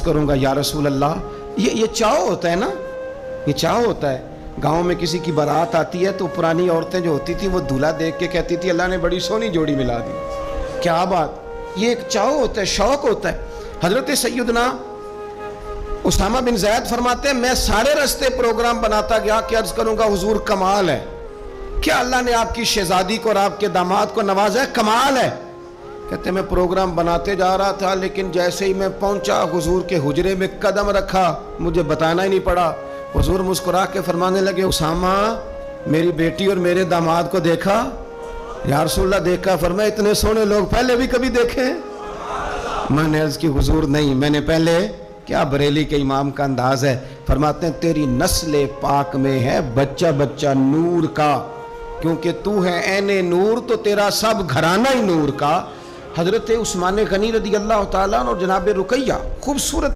کروں گا یا رسول اللہ یہ چاؤ ہوتا ہے نا, یہ چاؤ ہوتا ہے. گاؤں میں کسی کی بارات آتی ہے تو پرانی عورتیں جو ہوتی تھی وہ دولہا دیکھ کے کہتی تھی اللہ نے بڑی سونی جوڑی ملا دی. کیا بات, یہ ایک چاؤ ہوتا ہے, شوق ہوتا ہے. حضرت سیدنا اسامہ بن زید فرماتے ہیں میں سارے راستے پروگرام بناتا گیا کہ عرض کروں گا حضور کمال ہے, کیا اللہ نے آپ کی شہزادی کو اور آپ کے داماد کو نوازا ہے, کمال ہے. کہتے میں پروگرام بناتے جا رہا تھا لیکن جیسے ہی میں پہنچا حضور کے حجرے میں قدم رکھا مجھے بتانا ہی نہیں پڑا. حضور مسکرا کے فرمانے لگے اسامہ میری بیٹی اور میرے داماد کو دیکھا؟ یا رسول اللہ دیکھا. فرمایا اتنے سونے لوگ پہلے بھی کبھی دیکھے؟ میں نے عرض کی حضور نہیں, میں نے پہلے. کیا بریلی کے امام کا انداز ہے. فرماتے ہیں تیری نسل پاک میں ہے بچہ بچہ نور کا, کیونکہ تو ہے عین نور تو تیرا سب گھرانہ ہی نور کا. حضرت عثمان غنی رضی اللہ تعالیٰ اور جناب رقیہ خوبصورت